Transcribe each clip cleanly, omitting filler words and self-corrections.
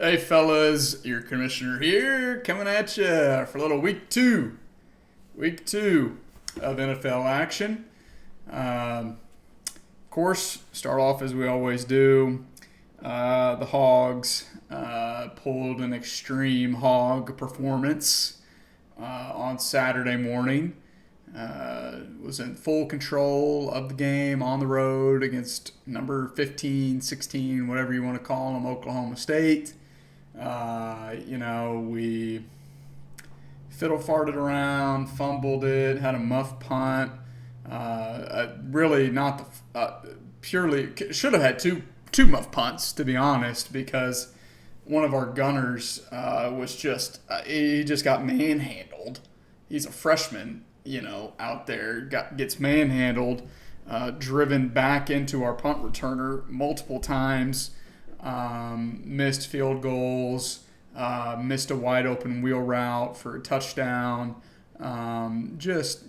Hey fellas, your commissioner here, coming at you for a little week two of NFL action. Of course, start off as we always do. The Hogs pulled an extreme hog performance on Saturday morning. Was in full control of the game on the road against number 15, 16, whatever you want to call them, Oklahoma State. We fiddle farted around, fumbled it, had a muff punt. Really not purely should have had two muff punts, to be honest, because one of our gunners was just he just got manhandled. He's a freshman, out there, gets manhandled, driven back into our punt returner multiple times. Missed field goals, missed a wide open wheel route for a touchdown. Just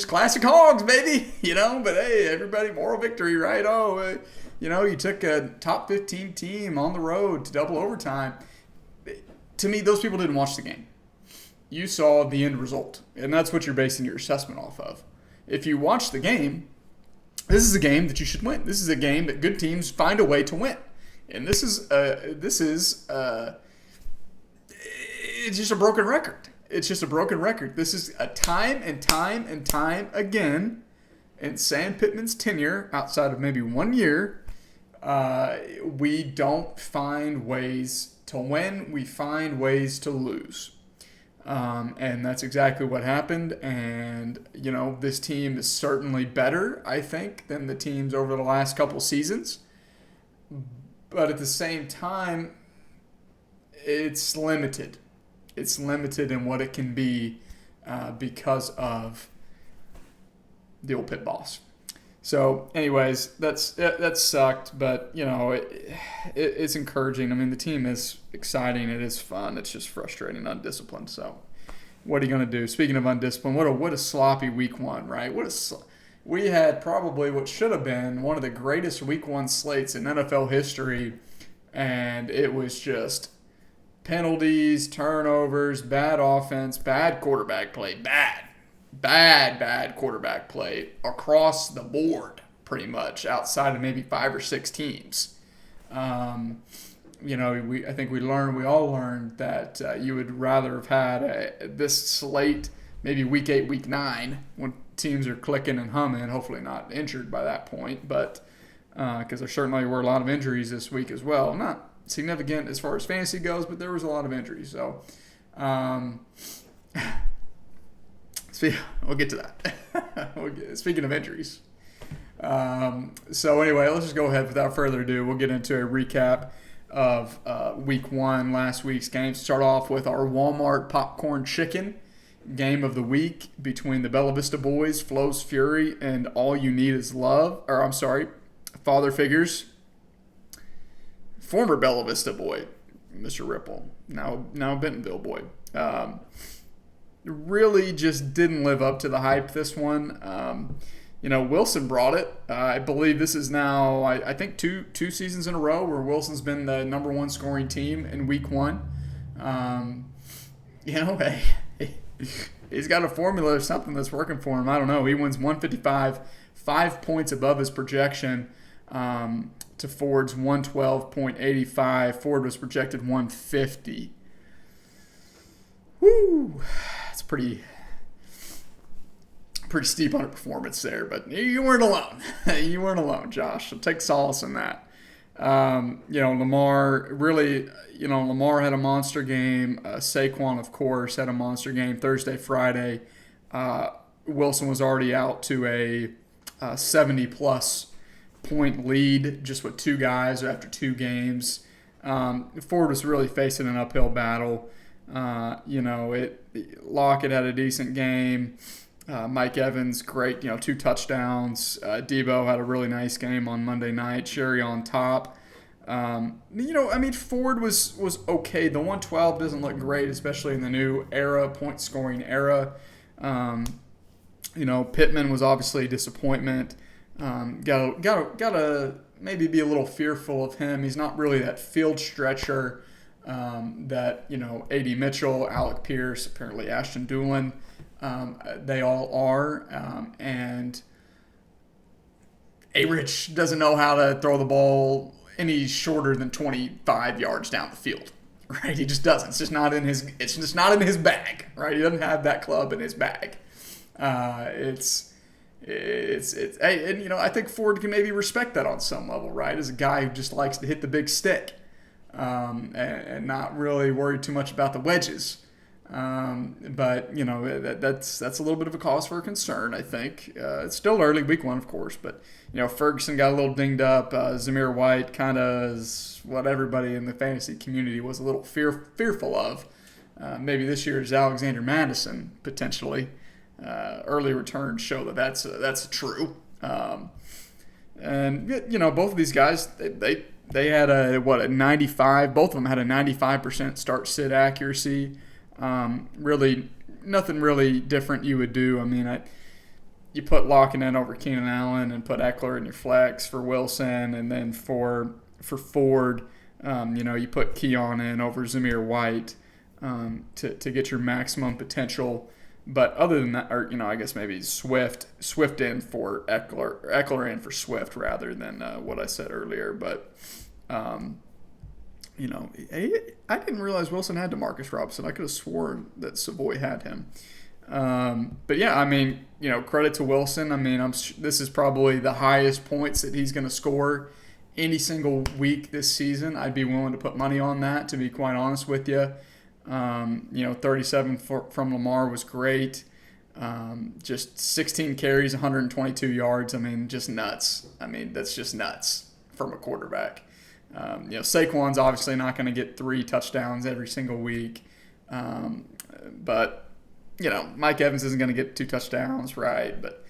classic Hogs, baby, but hey, everybody, moral victory, right? You took a top 15 team on the road to double overtime. To me, those people didn't watch the game. You saw the end result, and that's what you're basing your assessment off of. If you watch the game, this is a game that you should win. This is a game that good teams find a way to win, and it's just a broken record. It's just a broken record. This is a time and time again in Sam Pittman's tenure, outside of maybe 1 year, we don't find ways to win. We find ways to lose. And that's exactly what happened. And, this team is certainly better, I think, than the teams over the last couple seasons. But at the same time, it's limited. It's limited in what it can be because of the old pit boss. So, anyways, that sucked, but it's encouraging. I mean, the team is exciting. It is fun. It's just frustrating, undisciplined. So, what are you going to do? Speaking of undisciplined, what a sloppy week one, right? We had probably what should have been one of the greatest week one slates in NFL history, and it was just penalties, turnovers, bad offense, bad quarterback play, bad quarterback play across the board, pretty much, outside of maybe 5 or 6 teams. I think we all learned that you would rather have had this slate maybe week 8, week 9, when teams are clicking and humming, hopefully not injured by that point, but because there certainly were a lot of injuries this week as well. Not significant as far as fantasy goes, but there was a lot of injuries. So, we'll get to that. Speaking of injuries. So anyway, let's just go ahead without further ado. We'll get into a recap of week 1, last week's game. Start off with our Walmart popcorn chicken game of the week between the Bella Vista boys, Flo's Fury, and All You Need Is Love. Father figures. Former Bella Vista boy, Mr. Ripple, now Bentonville boy. Really just didn't live up to the hype this one. Wilson brought it. I believe this is now, I think, two seasons in a row where Wilson's been the number 1 scoring team in week 1. He's got a formula or something that's working for him. I don't know. He wins 155, 5 points above his projection to Ford's 112.85. Ford was projected 150. Woo! It's pretty steep underperformance there, but you weren't alone. You weren't alone, Josh. So take solace in that. Lamar had a monster game. Saquon, of course, had a monster game Thursday, Friday. Wilson was already out to a 70-plus point lead just with 2 guys after 2 games. Ford was really facing an uphill battle. Lockett had a decent game. Mike Evans, great, 2 touchdowns. Debo had a really nice game on Monday night. Sherry on top. Ford was okay. The 112 doesn't look great, especially in the new era, point scoring era. Pittman was obviously a disappointment. Got a maybe be a little fearful of him. He's not really that field stretcher that, A.D. Mitchell, Alec Pierce, apparently Ashton Doolin, they all are. And A-Rich doesn't know how to throw the ball any shorter than 25 yards down the field. Right, he just doesn't. It's just not in his. It's just not in his bag. Right, he doesn't have that club in his bag. It's. And I think Ford can maybe respect that on some level. Right, as a guy who just likes to hit the big stick, and not really worried too much about the wedges. But that's a little bit of a cause for concern. I think it's still early, week 1, of course, but Ferguson got a little dinged up. Zamir White kind of is what everybody in the fantasy community was a little fearful of. Maybe this year's Alexander Madison potentially. Early returns show that that's true. And both of these guys they had a 95. Both of them had a 95% start sit accuracy. Really, nothing really different you would do. I mean, you put Lockett over Keenan Allen and put Eckler in your flex for Wilson, and then for Ford, you put Keon in over Zamir White to get your maximum potential. But other than that, or I guess maybe Swift in for Eckler in for Swift rather than what I said earlier. But I didn't realize Wilson had DeMarcus Robinson. I could have sworn that Savoy had him. But yeah, I mean, credit to Wilson. I mean, this is probably the highest points that he's going to score any single week this season. I'd be willing to put money on that, to be quite honest with you. 37 from Lamar was great. Just 16 carries, 122 yards. I mean, just nuts. I mean, that's just nuts from a quarterback. Saquon's obviously not going to get 3 touchdowns every single week. But Mike Evans isn't going to get 2 touchdowns, right? But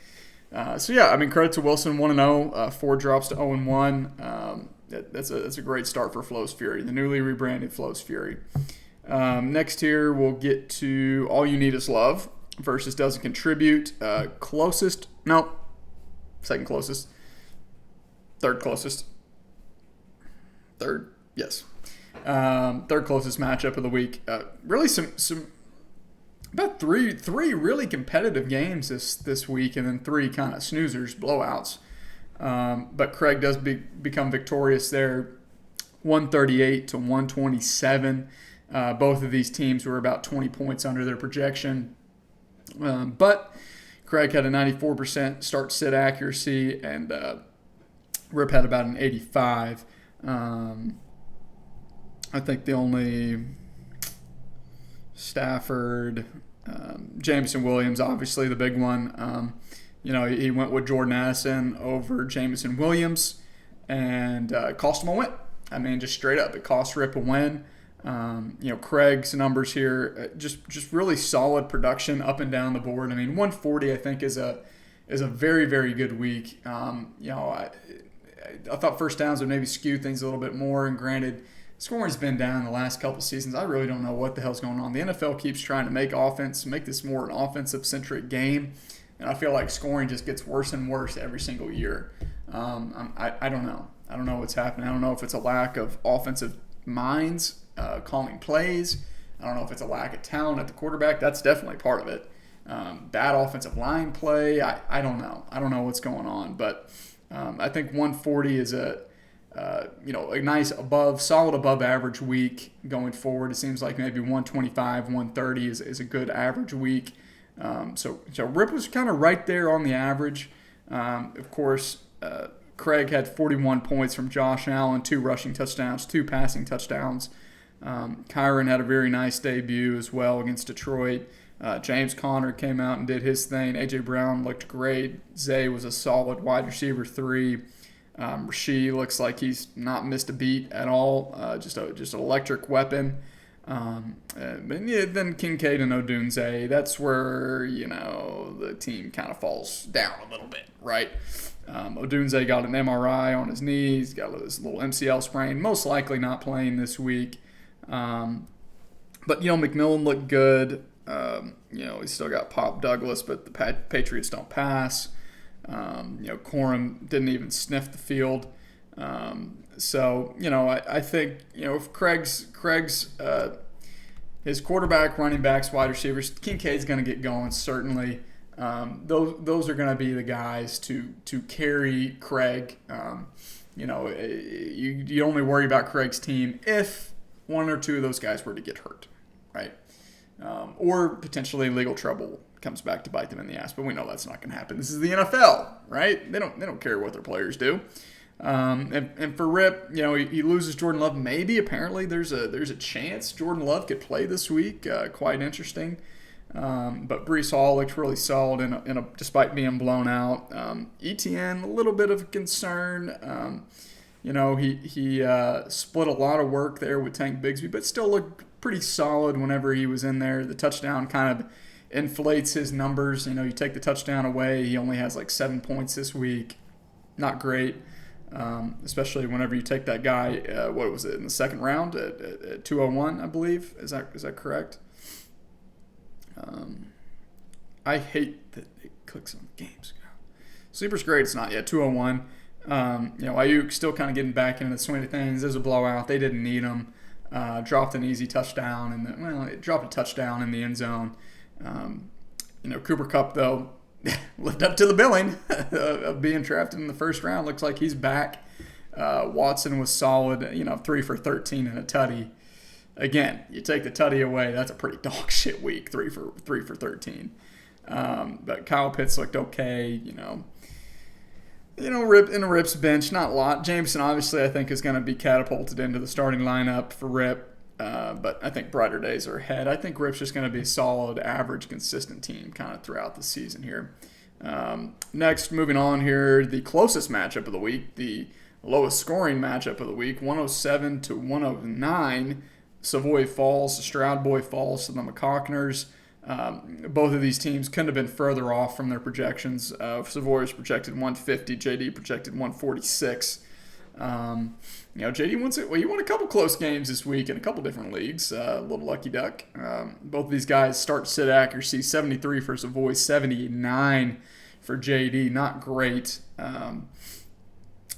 credit to Wilson, 1-0. 4 drops to 0-1. That's a great start for Flo's Fury, the newly rebranded Flo's Fury. Next here, we'll get to All You Need Is Love versus Doesn't Contribute. Second closest. Third closest. Third, yes. Third closest matchup of the week. Really some about three really competitive games this week, and then 3 kind of snoozers, blowouts. But Craig does become victorious there, 138 to 127. Both of these teams were about 20 points under their projection. But Craig had a 94% start-sit accuracy, and Rip had about an 85. I think the only Stafford, Jameson Williams, obviously the big one. He went with Jordan Addison over Jameson Williams, and it cost him a win. I mean, just straight up, it cost Rip a win. Craig's numbers here, just really solid production up and down the board. I mean, 140 I think is a very, very good week. I thought first downs would maybe skew things a little bit more, and granted, scoring's been down the last couple seasons. I really don't know what the hell's going on. The NFL keeps trying to make this more an offensive-centric game, and I feel like scoring just gets worse and worse every single year. I don't know. I don't know what's happening. I don't know if it's a lack of offensive minds calling plays. I don't know if it's a lack of talent at the quarterback. That's definitely part of it. Bad offensive line play. I don't know. I don't know what's going on, but I think 140 is a nice solid above average week going forward. It seems like maybe 125, 130 is a good average week. So Rip was kind of right there on the average. Of course, Craig had 41 points from Josh Allen, 2 rushing touchdowns, 2 passing touchdowns. Kyron had a very nice debut as well against Detroit. James Conner came out and did his thing. A.J. Brown looked great. Zay was a solid wide receiver 3. Rasheed looks like he's not missed a beat at all. Just an electric weapon. Then Kincaid and Odunze, that's where, the team kind of falls down a little bit, right? Odunze got an MRI on his knee. He's got this little MCL sprain. Most likely not playing this week. But, McMillan looked good. He's still got Pop Douglas, but the Patriots don't pass. Corum didn't even sniff the field. So, I think, if Craig's his quarterback, running backs, wide receivers, Kincaid's going to get going, certainly. Those are going to be the guys to carry Craig. You only worry about Craig's team if one or two of those guys were to get hurt, right? Or potentially legal trouble comes back to bite them in the ass. But we know that's not going to happen. This is the NFL, right? They don't care what their players do. And for Rip, he loses Jordan Love. Maybe apparently there's a chance Jordan Love could play this week. Quite interesting. But Breece Hall looked really solid despite being blown out. ETN, a little bit of a concern. He split a lot of work there with Tank Bigsby, but still looked pretty solid whenever he was in there. The touchdown kind of inflates his numbers. You take the touchdown away, he only has like 7 points this week. Not great. Especially whenever you take that guy, what was it, in the second round at 201, I believe. Is that correct? I hate that it clicks on games. Sleeper's great. It's not yet 201. Ayuk still kind of getting back into the swing of things. There's a blowout. They didn't need him. Dropped an easy touchdown, it dropped a touchdown in the end zone. Cooper Kupp, though, lived up to the billing of being drafted in the first round. Looks like he's back. Watson was solid, 3 for 13 and a tutty. Again, you take the tutty away, that's a pretty dog shit week, 3 for 13. But Kyle Pitts looked okay, Rip's bench, not a lot. Jameson, obviously, I think is going to be catapulted into the starting lineup for Rip. But I think brighter days are ahead. I think Rip's just going to be a solid, average, consistent team kind of throughout the season here. Next, moving on here, the closest matchup of the week, the lowest scoring matchup of the week, 107 to 109. Savoy falls, Stroud Boy falls to the McCockners. Both of these teams couldn't have been further off from their projections. Savoy was projected 150, JD projected 146. JD he won a couple close games this week in a couple different leagues. A little lucky duck. Both of these guys start sit accuracy 73 for Savoy, 79 for JD. Not great. So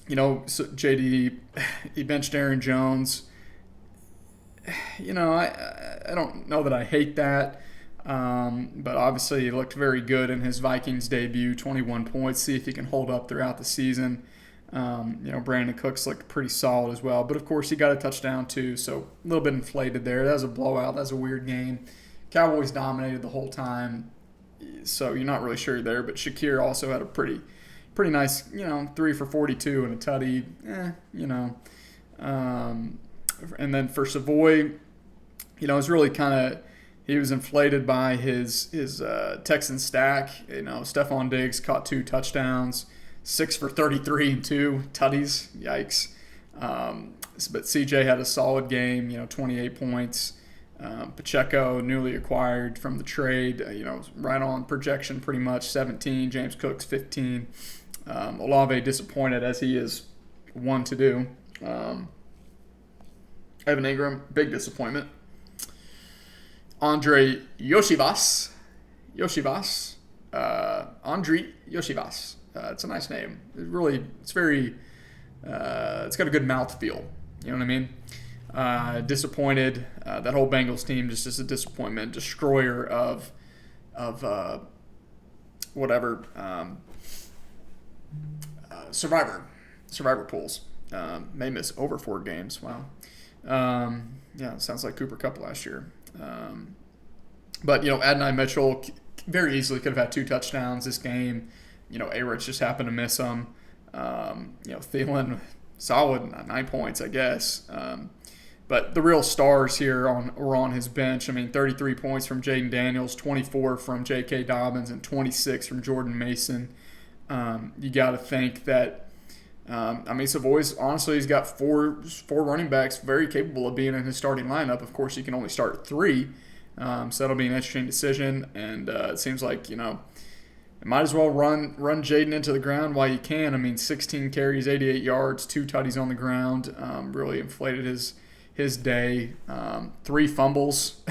JD, he benched Aaron Jones. I don't know that I hate that. But obviously he looked very good in his Vikings debut, 21 points. See if he can hold up throughout the season. Brandon Cooks looked pretty solid as well. But, of course, he got a touchdown too, so a little bit inflated there. That was a blowout. That was a weird game. Cowboys dominated the whole time, so you're not really sure there. But Shakir also had a pretty nice, 3 for 42 and a tutty. And then for Savoy, it's really kind of – he was inflated by his Texan stack. Stephon Diggs caught 2 touchdowns, 6 for 33 and 2 tutties. Yikes. But CJ had a solid game, 28 points. Pacheco, newly acquired from the trade, right on projection pretty much, 17. James Cook's 15. Olave disappointed, as he is one to do. Evan Ingram, big disappointment. Andre Yoshivas. Andre Yoshivas. It's a nice name. It's very, it's got a good mouthfeel. You know what I mean? Disappointed. That whole Bengals team just is a disappointment. Destroyer of whatever. Survivor pools. May miss over 4 games. Wow. It sounds like Cooper Kupp last year. But Adonai Mitchell very easily could have had 2 touchdowns this game. A-Rich just happened to miss them. Thielen, solid 9 points, I guess. But the real stars here were on his bench. 33 points from Jaden Daniels, 24 from J.K. Dobbins, and 26 from Jordan Mason. You got to think that Savoy's, honestly, he's got four running backs very capable of being in his starting lineup. Of course, he can only start 3. So that'll be an interesting decision. And it seems like, might as well run Jaden into the ground while you can. 16 carries, 88 yards, 2 tutties on the ground. Really inflated his day. 3 fumbles.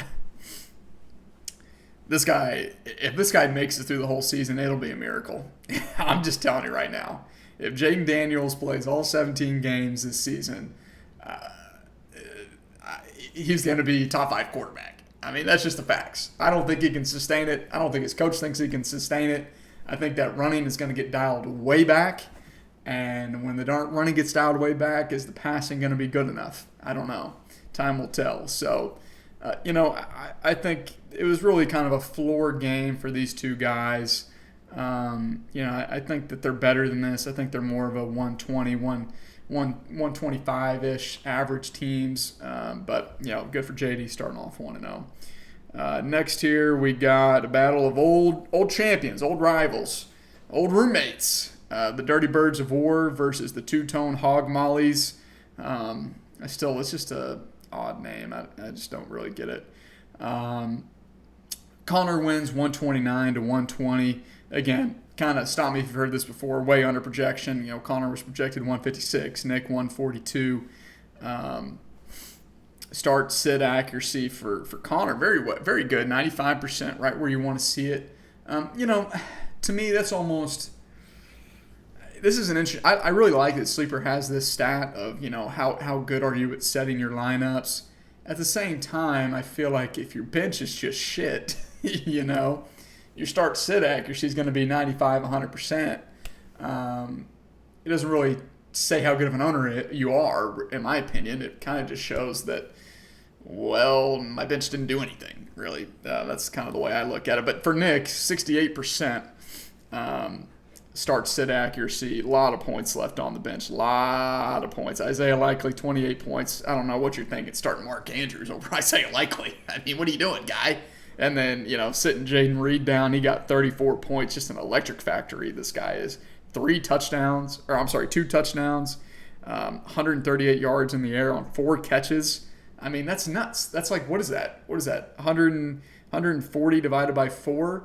If this guy makes it through the whole season, it'll be a miracle. I'm just telling you right now. if Jaden Daniels plays all 17 games this season, he's going to be top 5 quarterback. I mean, that's just the facts. I don't think he can sustain it. I don't think his coach thinks he can sustain it. I think that running is going to get dialed way back. And when the running gets dialed way back, is the passing going to be good enough? I don't know. Time will tell. So, I think it was really kind of a floor game for these two guys. I think that they're better than this. I think they're more of a 125-ish average teams. But good for JD starting off 1-0. Next here we got a battle of old champions, old rivals, old roommates. The Dirty Birds of War versus the Two-Tone Hog Mollies. It's just a odd name. I just don't really get it. Connor wins 129-120. Again, kind of stop me if you've heard this before. Way under projection. Connor was projected 156. Nick 142. Start sit accuracy for Connor very good. 95%, right where you want to see it. To me that's almost. This is an interesting. I really like that Sleeper has this stat of how good are you at setting your lineups. At the same time, I feel like if your bench is just shit, your start sit accuracy is going to be 95, 100%. It doesn't really say how good of an owner you are, in my opinion. It kind of just shows that, well, my bench didn't do anything, really. That's kind of the way I look at it. But for Nick, 68%. Start sit accuracy, a lot of points left on the bench, a lot of points. Isaiah Likely, 28 points. I don't know what you're thinking, starting Mark Andrews over Isaiah Likely. I mean, what are you doing, guy? And then, sitting Jaden Reed down, he got 34 points, just an electric factory. This guy is. 2 touchdowns, 138 yards in the air on 4 catches. I mean, that's nuts. That's like, what is that? 140 divided by 4?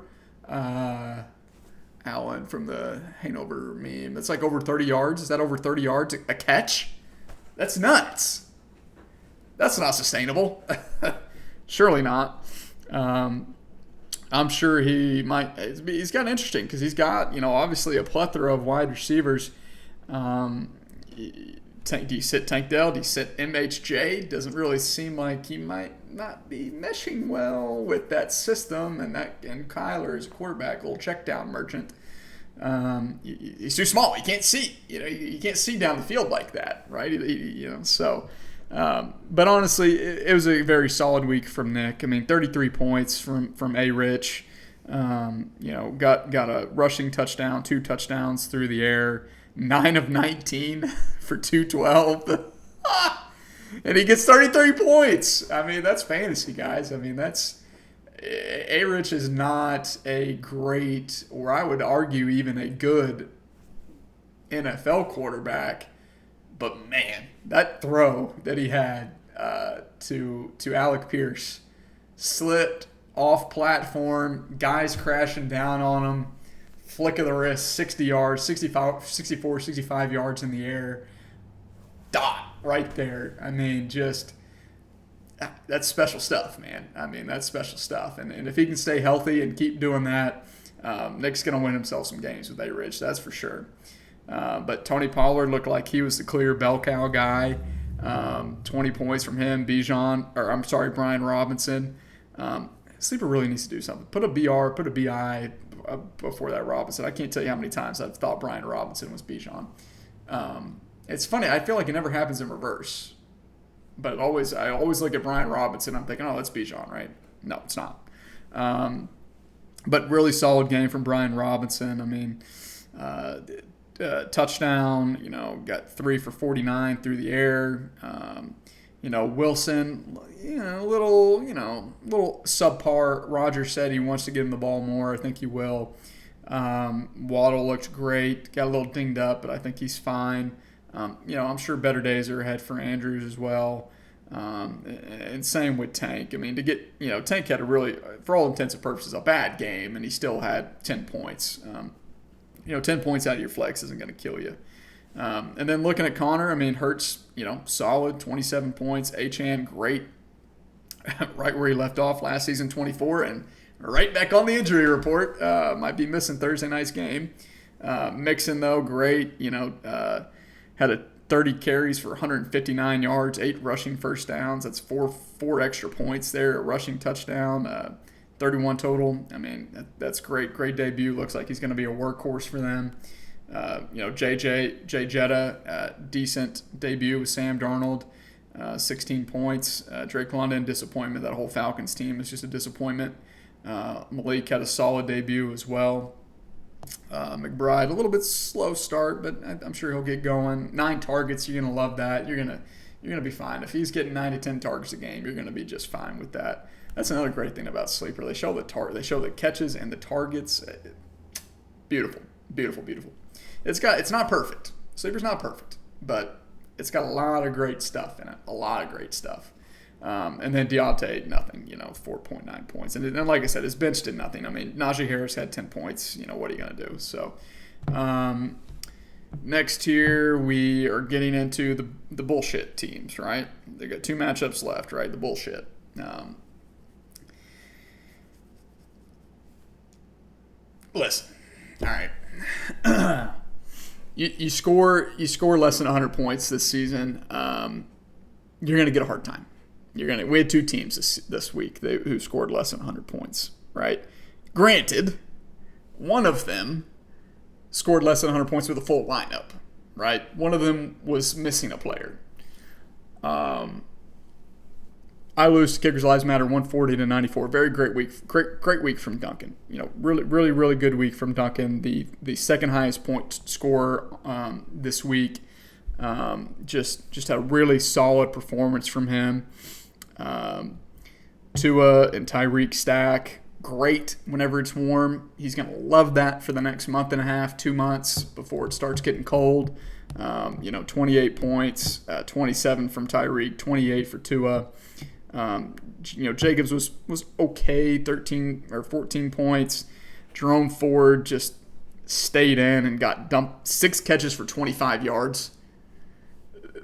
Allen from the Hanover meme. That's like over 30 yards. Is that over 30 yards a catch? That's nuts. That's not sustainable. Surely not. I'm sure he might. He's got interesting because he's got, obviously a plethora of wide receivers. Do you sit Tank Dell? Do you sit MHJ? Doesn't really seem like he might not be meshing well with that system. And Kyler is a quarterback, a little check down merchant. He's too small. He can't see. You can't see down the field like that, right? So. But honestly, it was a very solid week from Nick. I mean, 33 points from A-Rich. Got a rushing touchdown, 2 touchdowns through the air, 9 of 19 for 212. And he gets 33 points. I mean, that's fantasy, guys. I mean, A-Rich is not a great, or I would argue even a good NFL quarterback. But man, that throw that he had to Alec Pierce slipped off platform, guys crashing down on him, flick of the wrist, 60 yards, 65 yards in the air, dot right there. I mean, just that's special stuff, man. I mean, that's special stuff. And if he can stay healthy and keep doing that, Nick's going to win himself some games with A-Rich, that's for sure. But Tony Pollard looked like he was the clear bell cow guy. 20 points from him. Brian Robinson. Sleeper really needs to do something. Put a BR, put a BI before that Robinson. I can't tell you how many times I've thought Brian Robinson was Bijan. It's funny. I feel like it never happens in reverse. But I always look at Brian Robinson. I'm thinking, oh, that's Bijan, right? No, it's not. But really solid game from Brian Robinson. I mean, touchdown, got 3 for 49 through the air. Wilson, a little subpar. Roger said he wants to give him the ball more. I think he will. Waddle looked great. Got a little dinged up, but I think he's fine. I'm sure better days are ahead for Andrews as well. And same with Tank. I mean, to get, Tank had a really, for all intents and purposes, a bad game, and he still had 10 points. 10 points out of your flex isn't going to kill you. And then looking at Connor, I mean, Hurts, solid, 27 points. Achane, great, right where he left off last season, 24, and right back on the injury report. Might be missing Thursday night's game. Mixon, though, great. Had a 30 carries for 159 yards, 8 rushing first downs. That's four extra points there, a rushing touchdown, 31 total. I mean, that's great. Great debut. Looks like he's going to be a workhorse for them. Jay Jetta, decent debut with Sam Darnold, 16 points. Drake London, disappointment. That whole Falcons team is just a disappointment. Malik had a solid debut as well. McBride, a little bit slow start, but I'm sure he'll get going. 9 targets, you're gonna love that. You're gonna be fine. If he's getting 9 to 10 targets a game, you're gonna be just fine with that. That's another great thing about Sleeper. They show the catches and the targets. Beautiful, beautiful, beautiful. It's not perfect. Sleeper's not perfect, but it's got a lot of great stuff in it. A lot of great stuff. And then Deontay, nothing, 4.9 points. And like I said, his bench did nothing. I mean, Najee Harris had 10 points. What are you going to do? So, next here, we are getting into the bullshit teams, right? They got 2 matchups left, right? The bullshit. Listen, all right. You score less than 100 points this season, you're going to get a hard time. We had 2 teams this week who scored less than 100 points, right? Granted, one of them scored less than 100 points with a full lineup, right? One of them was missing a player. I lose to Kickers Lives Matter 140-94. Very great week. Great week from Duncan. Really, really, really good week from Duncan. The second highest point scorer this week. Just had a really solid performance from him. Tua and Tyreek stack, great whenever it's warm. He's going to love that for the next month and a half, 2 months before it starts getting cold. 28 points, 27 from Tyreek, 28 for Tua. Jacobs was okay, 13 or 14 points. Jerome Ford just stayed in and got dumped, 6 catches for 25 yards.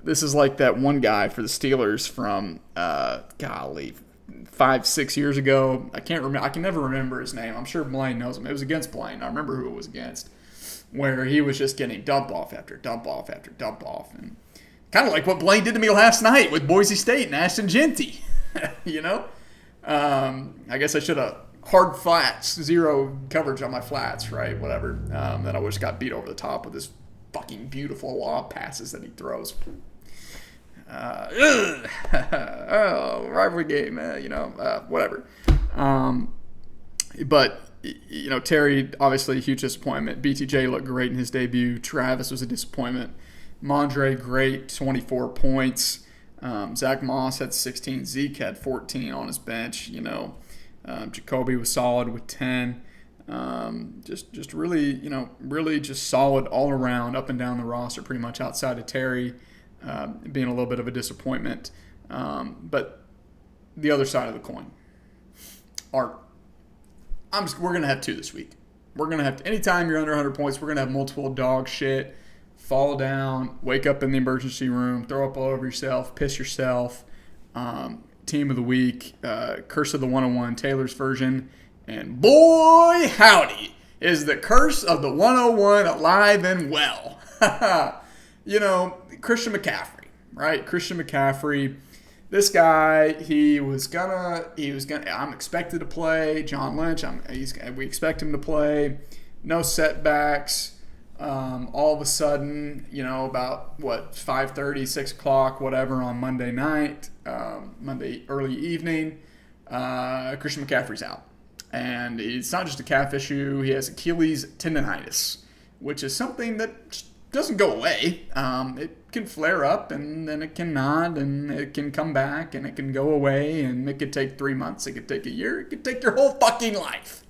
This is like that one guy for the Steelers from, 5-6 years ago. I can't remember. I can never remember his name. I'm sure Blaine knows him. It was against Blaine. I remember who it was against, where he was just getting dump off after dump off after dump off, and kind of like what Blaine did to me last night with Boise State and Ashton Genty. I guess I should have hard flats, 0 coverage on my flats, right? Whatever. Then I just got beat over the top with his fucking beautiful lob passes that he throws. Rivalry game, whatever. But Terry, obviously a huge disappointment. BTJ looked great in his debut. Travis was a disappointment. Mondre, great, 24 points. Zach Moss had 16. Zeke had 14 on his bench. Jacoby was solid with 10. Just really, really just solid all around, up and down the roster, pretty much outside of Terry being a little bit of a disappointment. But the other side of the coin, we're going to have 2 this week. We're going to have, anytime you're under 100 points, we're going to have multiple dog shit, fall down, wake up in the emergency room, throw up all over yourself, piss yourself. Team of the week, Curse of the 101, Taylor's version. And boy, howdy, is the Curse of the 101 alive and well. Christian McCaffrey, right? Christian McCaffrey, this guy, I'm expected to play. John Lynch, we expect him to play. No setbacks. All of a sudden, about 5:30, 6 o'clock, whatever, on Monday night, Monday early evening, Christian McCaffrey's out. And it's not just a calf issue. He has Achilles tendonitis, which is something that just doesn't go away. It can flare up, and then it cannot, and it can come back, and it can go away, and it could take 3 months. It could take a year. It could take your whole fucking life.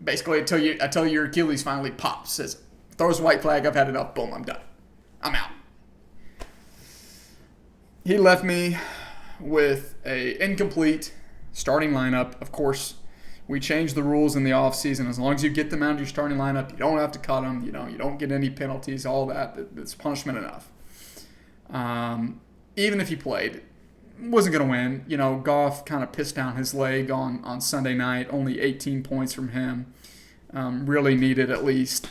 Basically until your Achilles finally pops, says, throws a white flag, I've had enough, boom, I'm done. I'm out. He left me with a incomplete starting lineup. Of course, we changed the rules in the offseason. As long as you get them out of your starting lineup, you don't have to cut them. You don't get any penalties, all that. It's punishment enough. Even if he played, wasn't going to win. Goff kind of pissed down his leg on Sunday night. Only 18 points from him. Really needed at least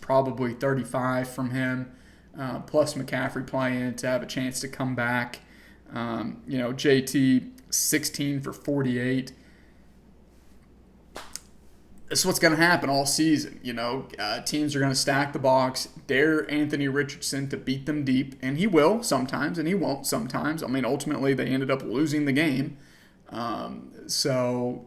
probably 35 from him, plus McCaffrey playing to have a chance to come back. JT 16 for 48. This is what's going to happen all season. Teams are going to stack the box, dare Anthony Richardson to beat them deep, and he will sometimes, and he won't sometimes. I mean, ultimately, they ended up losing the game. Until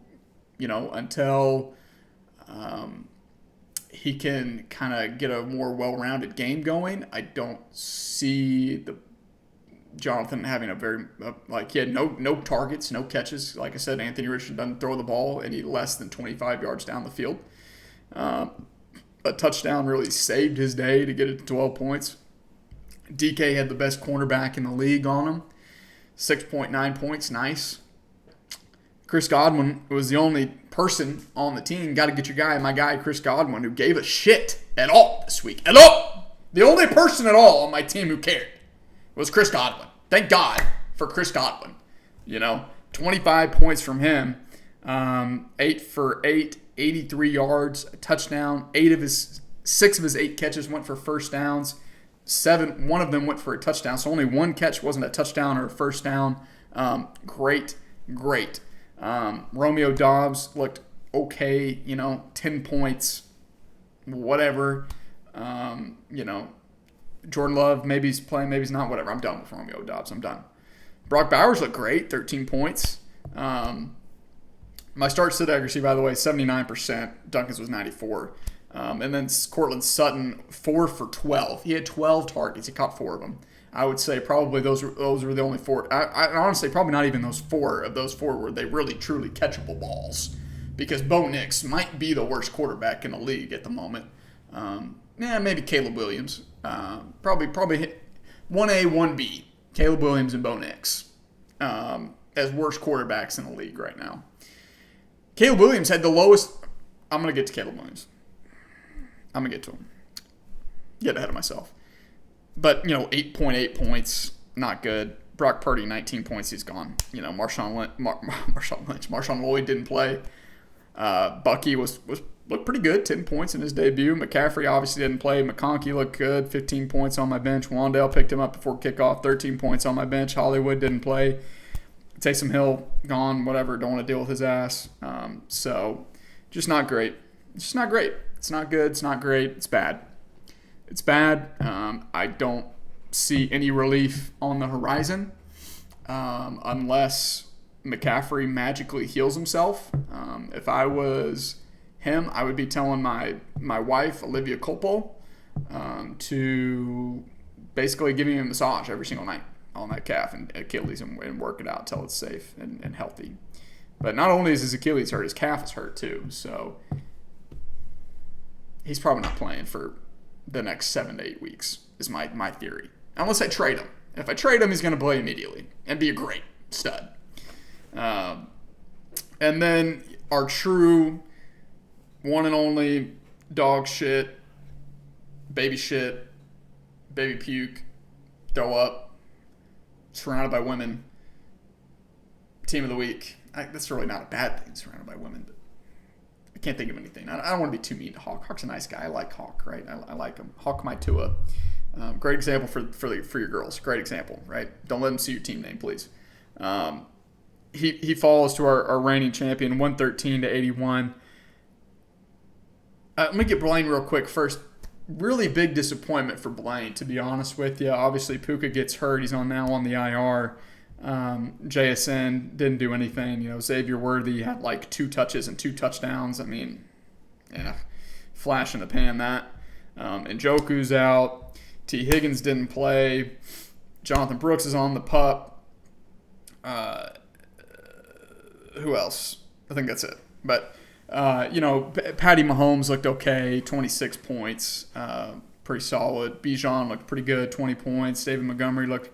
he can kind of get a more well-rounded game going, I don't see Jonathan having he had no targets, no catches. Like I said, Anthony Richardson doesn't throw the ball any less than 25 yards down the field. A touchdown really saved his day to get it to 12 points. DK had the best cornerback in the league on him. 6.9 points, nice. Chris Godwin was the only person on the team. Got to get your guy, my guy Chris Godwin, who gave a shit at all this week. At all! The only person at all on my team who cared was Chris Godwin. Thank God for Chris Godwin. 25 points from him. 8 for 8, 83 yards, a touchdown. 6 of his 8 catches went for first downs. 1 of them went for a touchdown. So only one catch wasn't a touchdown or a first down. Great. Romeo Doubs looked okay, 10 points, whatever. Jordan Love, maybe he's playing, maybe he's not, whatever. I'm done with Romeo Doubs. I'm done. Brock Bowers looked great, 13 points. My start sit accuracy, by the way, 79%. Duncan's was 94%. And then Cortland Sutton, 4 for 12. He had 12 targets. He caught 4 of them. I would say probably those were the only 4. I honestly, probably not even those 4 of those 4 were they really, truly catchable balls. Because Bo Nix might be the worst quarterback in the league at the moment. Maybe Caleb Williams. Probably 1A, 1B. Caleb Williams and Bo Nix as worst quarterbacks in the league right now. Caleb Williams had the lowest. I'm going to get to Caleb Williams. I'm going to get to him. Get ahead of myself. But, 8.8 points, not good. Brock Purdy, 19 points, he's gone. Marshawn Lloyd didn't play. Bucky looked pretty good, 10 points in his debut. McCaffrey obviously didn't play. McConkey looked good, 15 points on my bench. Wandale picked him up before kickoff, 13 points on my bench. Hollywood didn't play. Taysom Hill, gone, whatever, don't want to deal with his ass. So, just not great. It's just not great. It's not good, it's not great, it's bad. It's bad. I don't see any relief on the horizon unless McCaffrey magically heals himself. If I was him, I would be telling my wife, Olivia Culpo, to basically give him a massage every single night on that calf and Achilles and work it out till it's safe and healthy. But not only is his Achilles hurt, his calf is hurt too. So he's probably not playing for the next 7 to 8 weeks is my theory. Unless I trade him. If I trade him, he's going to play immediately and be a great stud. And then our true one and only dog shit, baby puke, throw up, surrounded by women, team of the week. That's really not a bad thing, surrounded by women, but I can't think of anything. I don't want to be too mean to Hawk. Hawk's a nice guy. I like Hawk, right? I like him. Hawk my Tua. Great example for your girls. Great example, right? Don't let them see your team name, please. He falls to our reigning champion, 113 to 81. Let me get Blaine real quick first. Really big disappointment for Blaine, to be honest with you. Obviously, Puka gets hurt. He's now on the IR. JSN didn't do anything. Xavier Worthy had like 2 touches and 2 touchdowns. I mean, flash in the pan that. And Njoku's out. T. Higgins didn't play. Jonathan Brooks is on the pup. Who else? I think that's it. But, Patty Mahomes looked okay, 26 points, pretty solid. Bijan looked pretty good, 20 points. David Montgomery looked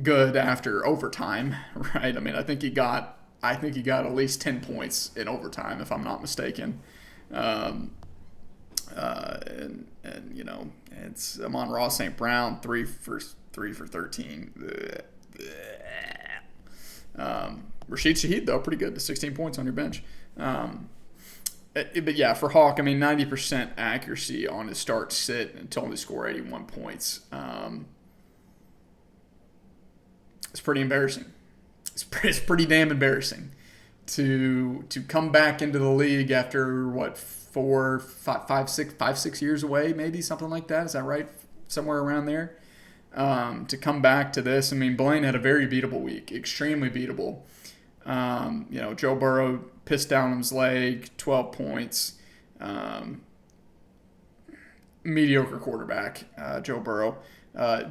good after overtime, right? I mean, I think he got at least 10 points in overtime, if I'm not mistaken. It's Amon-Ra St. Brown, 3 for 13. Rashid Shaheed, though, pretty good. 16 points on your bench. But yeah, for Hawk, I mean, 90% accuracy on his start sit and to only score 81 points. It's pretty embarrassing. It's pretty damn embarrassing to come back into the league after what 5, 6 years away, maybe something like that. Is that right? Somewhere around there. To come back to this, I mean, Blaine had a very beatable week, extremely beatable. Joe Burrow pissed down his leg, 12 points. Mediocre quarterback, Joe Burrow.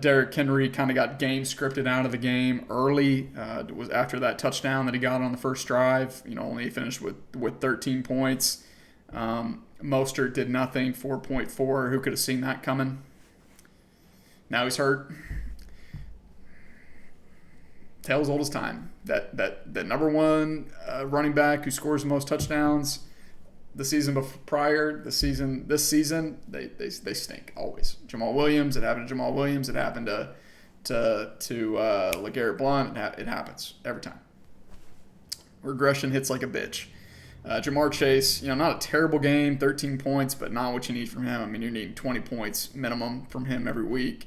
Derrick Henry kind of got game scripted out of the game early. It was after that touchdown that he got on the first drive. Only finished with 13 points. Mostert did nothing, 4.4. Who could have seen that coming? Now he's hurt. Tale as old as time. That number one running back who scores the most touchdowns the season prior, this season, they stink always. Jamal Williams, it happened to Jamal Williams. It happened to LeGarrette Blount. It happens every time. Regression hits like a bitch. Jamar Chase, not a terrible game, 13 points, but not what you need from him. I mean, you're needing 20 points minimum from him every week.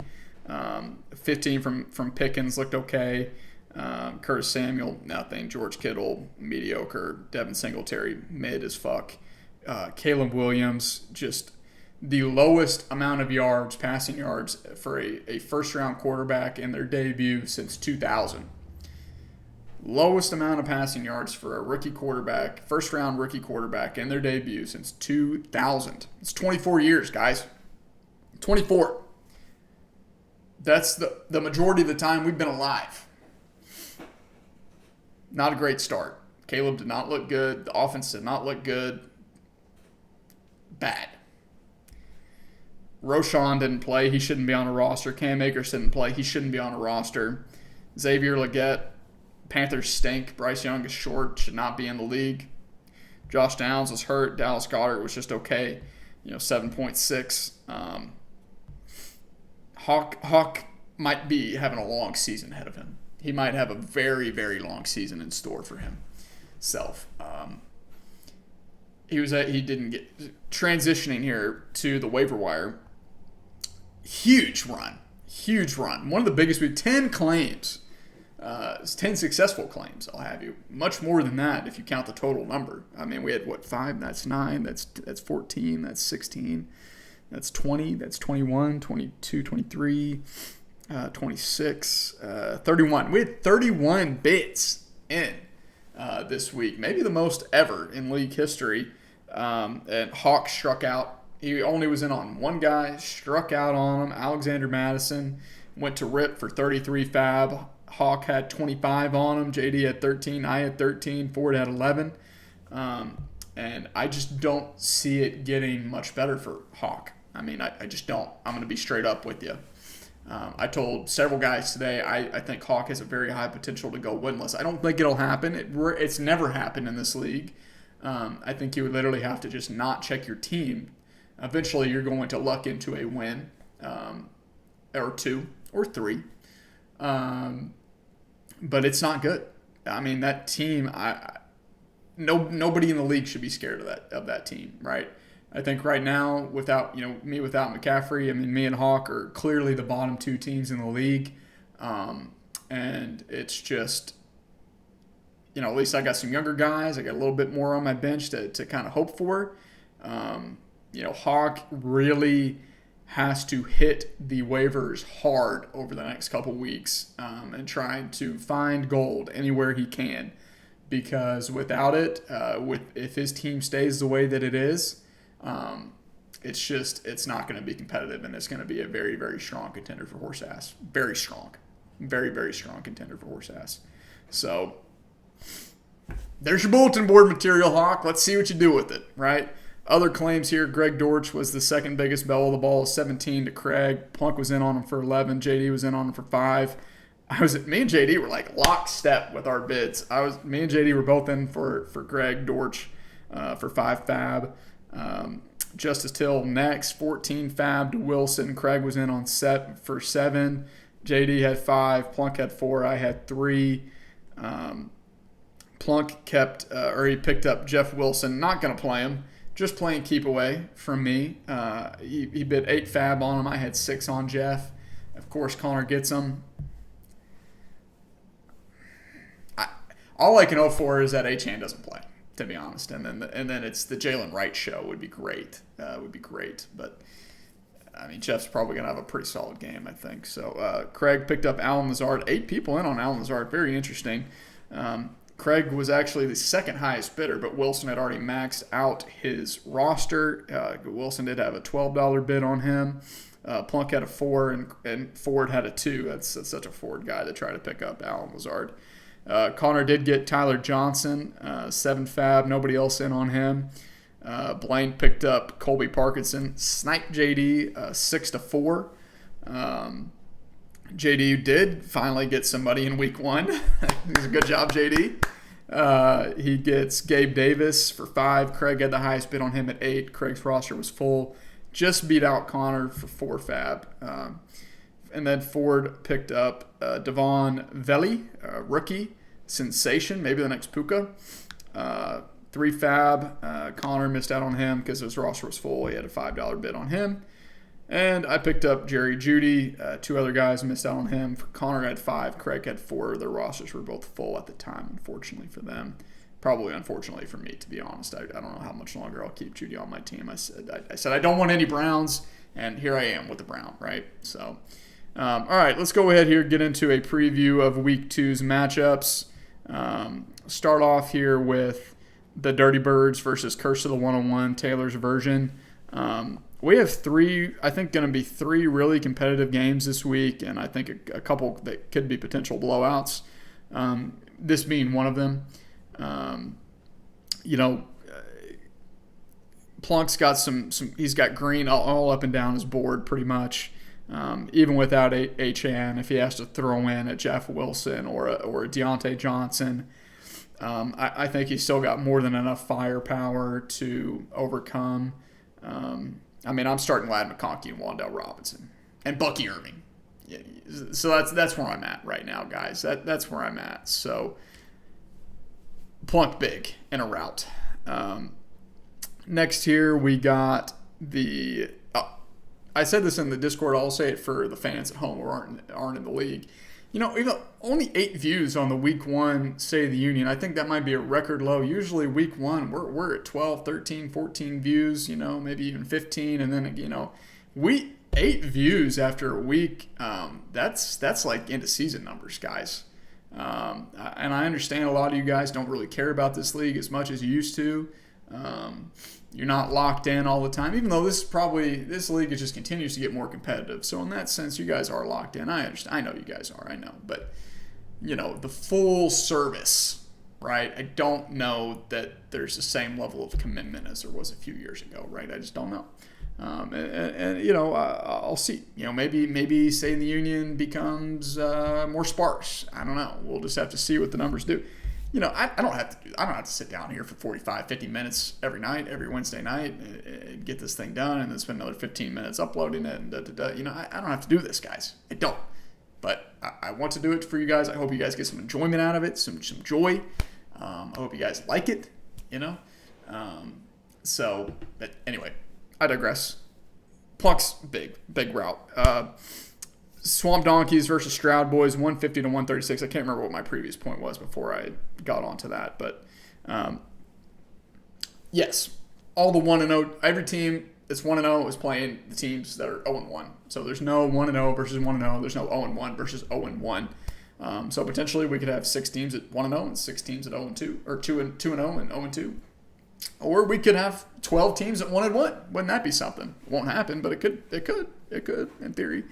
15 from Pickens looked okay. Curtis Samuel, nothing. George Kittle, mediocre. Devin Singletary, mid as fuck. Caleb Williams, just the lowest amount of yards, passing yards, for a first-round quarterback in their debut since 2000. Lowest amount of passing yards for a rookie quarterback, first-round rookie quarterback in their debut since 2000. It's 24 years, guys. 24. That's the majority of the time we've been alive. Not a great start. Caleb did not look good. The offense did not look good. Bad. Roschon didn't play. He shouldn't be on a roster. Cam Akers didn't play. He shouldn't be on a roster. Xavier Legette, Panthers stink. Bryce Young is short. Should not be in the league. Josh Downs was hurt. Dallas Goedert was just okay. 7.6. Hawk might be having a long season ahead of him. He might have a very, very long season in store for himself. He didn't get transitioning here to the waiver wire. Huge run. One of the biggest. We 10 claims. 10 successful claims. I'll have you. Much more than that if you count the total number. I mean, we had 5. That's 9. That's 14. That's 16. That's 20. That's 21. 22. 23. 26. 31. We had 31 bits in this week, maybe the most ever in league history. And Hawk struck out. He only was in on one guy, struck out on him. Alexander Madison went to rip for 33 fab. Hawk had 25 on him. JD had 13. I had 13. Ford had 11. And I just don't see it getting much better for Hawk. I mean, I just don't. I'm going to be straight up with you. I told several guys today I think Hawk has a very high potential to go winless. I don't think it'll happen. It's never happened in this league. I think you would literally have to just not check your team. Eventually, you're going to luck into a win, or 2 or 3. But it's not good. I mean, that team. Nobody in the league should be scared of that team, right? I think right now, without McCaffrey, I mean, me and Hawk are clearly the bottom 2 teams in the league. And it's just, at least I got some younger guys. I got a little bit more on my bench to kind of hope for. Hawk really has to hit the waivers hard over the next couple weeks and trying to find gold anywhere he can. Because without it, if his team stays the way that it is, it's not going to be competitive, and it's going to be a very, very strong contender for horse ass. Very strong. Very, very strong contender for horse ass. So there's your bulletin board material, Hawk. Let's see what you do with it, right? Other claims here, Greg Dortch was the second biggest bell of the ball, 17 to Craig. Plunk was in on him for 11. JD was in on him for 5. Me and JD were like lockstep with our bids. Me and JD were both in for Greg Dortch for 5 fab. Justice Till next, 14 fab to Wilson. Craig was in on set for 7. JD had 5. Plunk had 4. I had 3. Plunk he picked up Jeff Wilson. Not going to play him. Just playing keep away from me. He bid 8 fab on him. I had 6 on Jeff. Of course, Connor gets him. All I can hope for is that A-Chan doesn't play, to be honest. And then it's the Jalen Wright show would be great. But I mean, Jeff's probably going to have a pretty solid game, I think. So Craig picked up Allen Lazard. 8 people in on Allen Lazard. Very interesting. Craig was actually the second highest bidder, but Wilson had already maxed out his roster. Wilson did have a $12 bid on him. Plunk had a 4, and Ford had a 2. That's such a Ford guy to try to pick up Allen Lazard. Connor did get Tyler Johnson, 7 fab. Nobody else in on him. Blaine picked up Colby Parkinson. Snipe JD, 6-4. JD did finally get somebody in week 1. He's a good job, JD. He gets Gabe Davis for 5. Craig had the highest bid on him at 8. Craig's roster was full. Just beat out Connor for 4 fab. And then Ford picked up Devon Veli, rookie sensation, maybe the next Puka. 3 fab. Connor missed out on him because his roster was full. He had a $5 bid on him. And I picked up Jerry Judy. 2 other guys missed out on him. Connor had 5. Craig had 4. Their rosters were both full at the time, unfortunately for them. Probably unfortunately for me, to be honest. I don't know how much longer I'll keep Judy on my team. I said I don't want any Browns, and here I am with the Brown, right? So, all right, let's go ahead here, get into a preview of Week 2's matchups. Start off here with the Dirty Birds versus Curse of the 101, Taylor's version. We have 3, I think, going to be 3 really competitive games this week, and I think a couple that could be potential blowouts. This being one of them. Plunk's got some he's got green all up and down his board pretty much. Even without H.A.N., if he has to throw in a Jeff Wilson or a Deontay Johnson, I think he's still got more than enough firepower to overcome. I'm starting Ladd McConkey and Wan'Dale Robinson and Bucky Irving. Yeah, so that's where I'm at right now, guys. That's where I'm at. So Plunk big in a route. Next here we got the. I said this in the Discord. I'll say it for the fans at home who aren't in the league. Even only 8 views on the Week 1 State of the Union. I think that might be a record low. Usually Week 1 we're at 12, 13, 14 views. Maybe even 15, and then 8 views after a week. That's like into season numbers, guys. And I understand a lot of you guys don't really care about this league as much as you used to. You're not locked in all the time, even though this league just continues to get more competitive. So in that sense, you guys are locked in. I understand. I know you guys are. I know. But, the full service, right? I don't know that there's the same level of commitment as there was a few years ago, right? I just don't know. I'll see. Maybe State of the Union becomes more sparse. I don't know. We'll just have to see what the numbers do. I don't have to sit down here for 45, 50 minutes every Wednesday night, and get this thing done, and then spend another 15 minutes uploading it. And I don't have to do this, guys. I don't. But I want to do it for you guys. I hope you guys get some enjoyment out of it, some joy. I hope you guys like it. But anyway, I digress. Plunk's big route. Swamp Donkeys versus Stroud Boys, 150 to 136. I can't remember what my previous point was before I got onto that, but yes, all the 1-0. Every team that's 1-0 is playing the teams that are 0-1. So there's no 1-0 versus 1-0. There's no 0-1 versus 0-1. So potentially we could have 6 teams at 1-0 and 6 teams at 0-2, or 2-0 and 0-2. Or we could have 12 teams at 1-1. Wouldn't that be something? It won't happen, but it could in theory.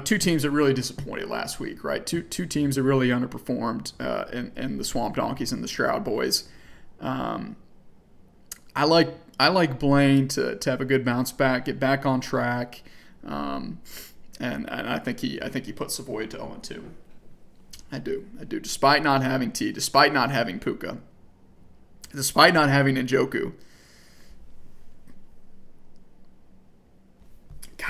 Two teams that really disappointed last week, right? Two teams that really underperformed in the Swamp Donkeys and the Stroud Boys. I like Blaine to have a good bounce back, get back on track, and I think he put Savoy to 0-2. I do. Despite not having T, despite not having Puka, despite not having Njoku.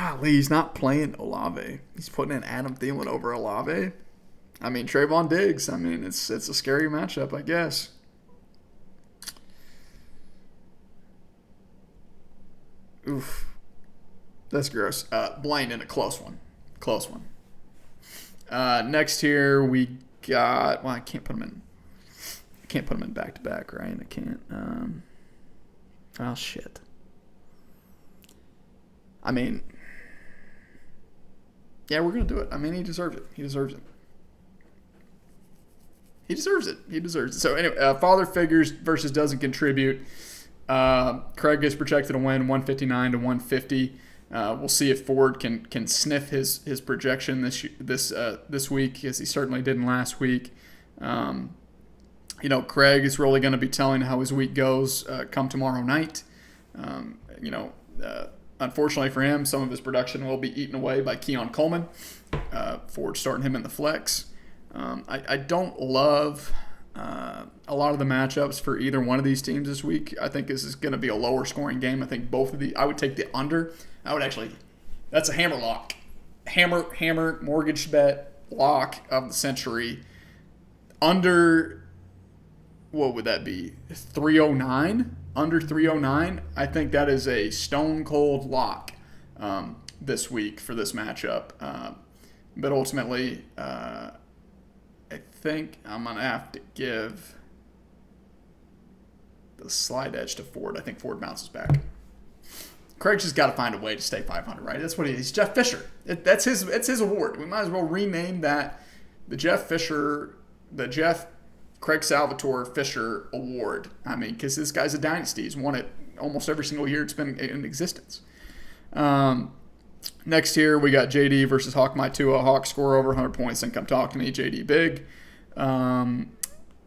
golly, he's not playing Olave. He's putting in Adam Thielen over Olave. I mean, Trayvon Diggs. I mean, it's a scary matchup, I guess. Oof. That's gross. Blaine in a close one. Close one. Next here we got. Well, I can't put them in. I can't put them in back to back, right? I can't. Oh shit. I mean, yeah, we're gonna do it. I mean, he deserves it. He deserves it. He deserves it. He deserves it. So anyway, father figures versus doesn't contribute. Craig is projected to win 159 to 150. We'll see if Ford can sniff his projection this week, as he certainly didn't last week. Craig is really going to be telling how his week goes come tomorrow night. Unfortunately for him, some of his production will be eaten away by Keon Coleman. Ford starting him in the flex. I don't love a lot of the matchups for either one of these teams this week. I think this is going to be a lower scoring game. I think both of I would take the under. That's a hammer lock. Hammer mortgage bet lock of the century. Under, what would that be? 309? Under 309? I think that is a stone cold lock this week for this matchup. But ultimately, I think I'm going to have to give the slight edge to Ford. I think Ford bounces back. Craig's just got to find a way to stay 500, right? That's what he is. He's Jeff Fisher. That's his award. We might as well rename that the Jeff Craig Salvatore Fisher Award. I mean, because this guy's a dynasty. He's won it almost every single year it's been in existence. Next here, we got JD versus Hawk My Tua. Hawk score over 100 points, then come talk to me. JD big. And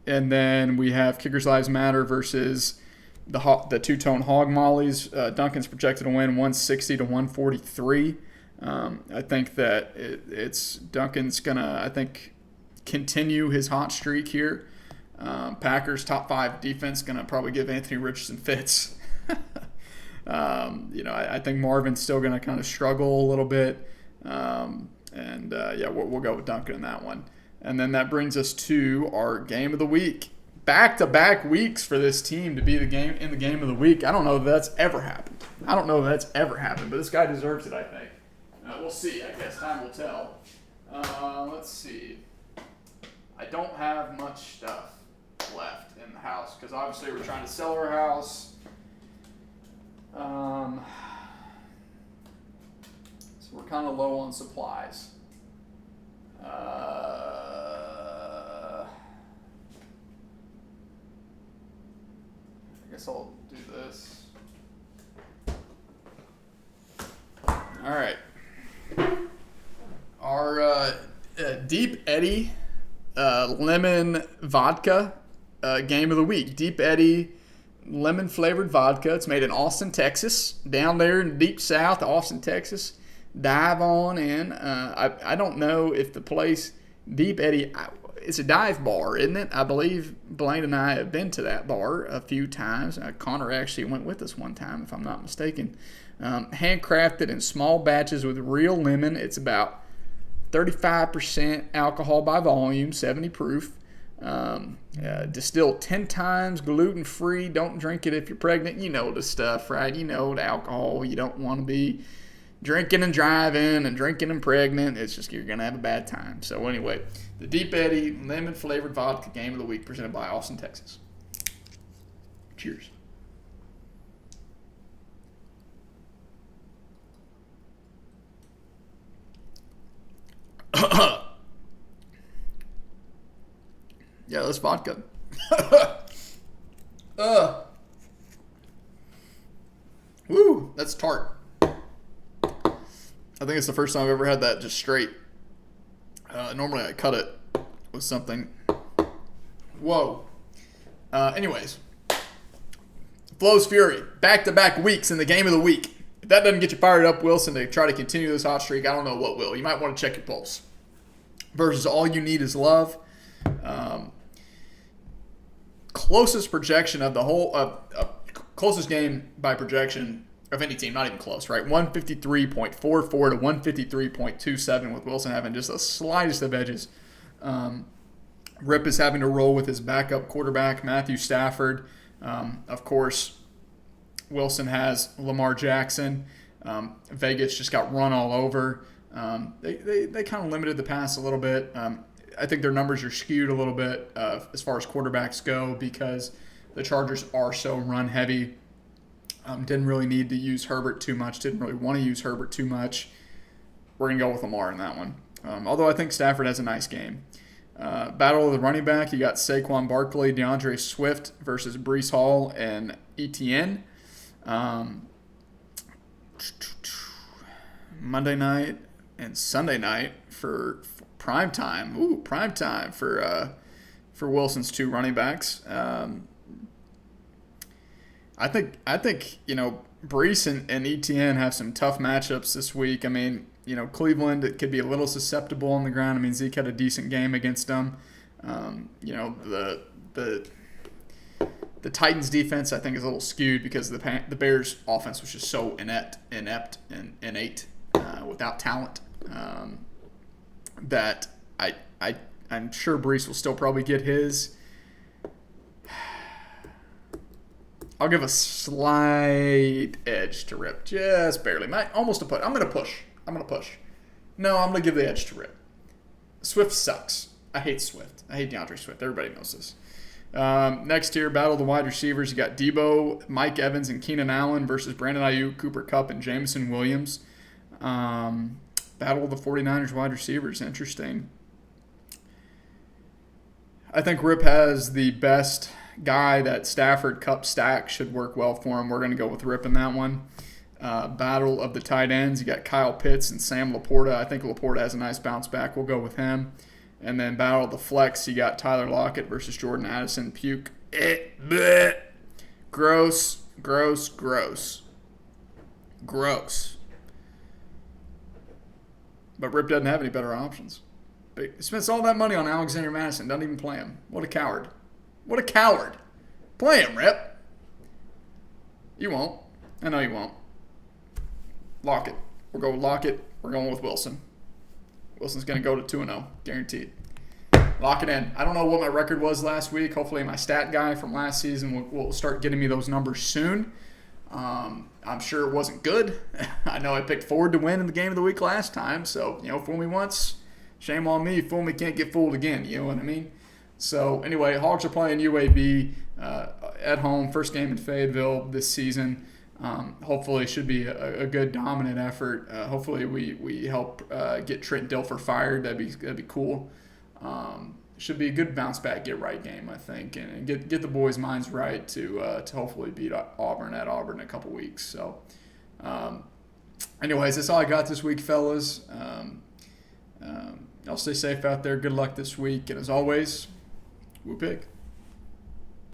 then we have Kickers Lives Matter versus the two-tone Hog Mollies. Duncan's projected to win 160 to 143. I think that Duncan's going to, I think, continue his hot streak here. Packers top 5 defense going to probably give Anthony Richardson fits. I think Marvin's still going to kind of struggle a little bit. We'll go with Duncan in that one. And then that brings us to our game of the week. Back-to-back weeks for this team to be the game of the week. I don't know if that's ever happened. But this guy deserves it, I think. We'll see. I guess time will tell. Let's see. I don't have much stuff left in the house because obviously we're trying to sell our house. So we're kind of low on supplies. I guess I'll do this. All right. Our Deep Eddy lemon vodka game of the week. Deep Eddy lemon flavored vodka. It's made in Austin, Texas. Down there in deep south, Austin, Texas. Dive on in. I don't know if the place Deep Eddy. It's a dive bar, isn't it? I believe Blaine and I have been to that bar a few times. Connor actually went with us one time, if I'm not mistaken. Handcrafted in small batches with real lemon. It's about 35% alcohol by volume, 70 proof. Distilled 10 times, gluten-free. Don't drink it if you're pregnant. You know the stuff, right? You know the alcohol. You don't want to be drinking and driving and drinking and pregnant. It's just you're going to have a bad time. So anyway, the Deep Eddy lemon-flavored vodka game of the week presented by Austin, Texas. Cheers. Yeah, that's vodka. Woo, that's tart. I think it's the first time I've ever had that just straight. Normally I cut it with something. Whoa. Anyways. Flows Fury. Back-to-back weeks in the game of the week. If that doesn't get you fired up, Wilson, to try to continue this hot streak, I don't know what will. You might want to check your pulse. Versus All You Need Is Love. Closest projection of the whole closest game by projection of any team, not even close, right? 153.44 to 153.27 with Wilson having just the slightest of edges. Rip is having to roll with his backup quarterback, Matthew Stafford. Of course, Wilson has Lamar Jackson. Vegas just got run all over. They kind of limited the pass a little bit. I think their numbers are skewed a little bit as far as quarterbacks go because the Chargers are so run heavy. Didn't really need to use Herbert too much. Didn't really want to use Herbert too much. We're going to go with Lamar in that one. Although I think Stafford has a nice game. Battle of the running back, you got Saquon Barkley, DeAndre Swift versus Breece Hall and Etienne. Monday night and Sunday night for prime time. Ooh, prime time for Wilson's two running backs. I think Breece and Etienne have some tough matchups this week. I mean, Cleveland, it could be a little susceptible on the ground. I mean, Zeke had a decent game against them. The Titans' defense, I think, is a little skewed because the Bears' offense was just so inept and innate without talent that I'm sure Breece will still probably get his. I'll give a slight edge to Rip, just barely. Almost a push. I'm going to push. No, I'm going to give the edge to Rip. Swift sucks. I hate Swift. I hate DeAndre Swift. Everybody knows this. Next here, battle of the wide receivers. You got Debo, Mike Evans, and Keenan Allen versus Brandon Ayuk, Cooper Kupp, and Jameson Williams. Battle of the 49ers wide receivers. Interesting. I think Rip has the best guy that Stafford Kupp stack should work well for him. We're going to go with Rip in that one. Battle of the tight ends. You got Kyle Pitts and Sam Laporta. I think Laporta has a nice bounce back. We'll go with him. And then battle of the flex. You got Tyler Lockett versus Jordan Addison. Puke. Bleh. Gross. But Rip doesn't have any better options. He spends all that money on Alexander Madison. Doesn't even play him. What a coward. Play him, Rip. You won't. I know you won't. Lockett. We'll go with Lockett. We're going with Wilson. Wilson's going to go to 2-0. Guaranteed. Lock it in. I don't know what my record was last week. Hopefully my stat guy from last season will start getting me those numbers soon. I'm sure it wasn't good. I know I picked Ford to win in the game of the week last time. So, fool me once. Shame on me. Fool me can't get fooled again. You know what I mean? So, anyway, Hogs are playing UAB at home. First game in Fayetteville this season. Hopefully it should be a good dominant effort. Hopefully we help get Trent Dilfer fired. That'd be cool. Should be a good bounce back, get right game, I think, and get the boys' minds right to hopefully beat Auburn at Auburn in a couple weeks. So, anyways, that's all I got this week, fellas. Y'all stay safe out there. Good luck this week, and as always, whoop pig.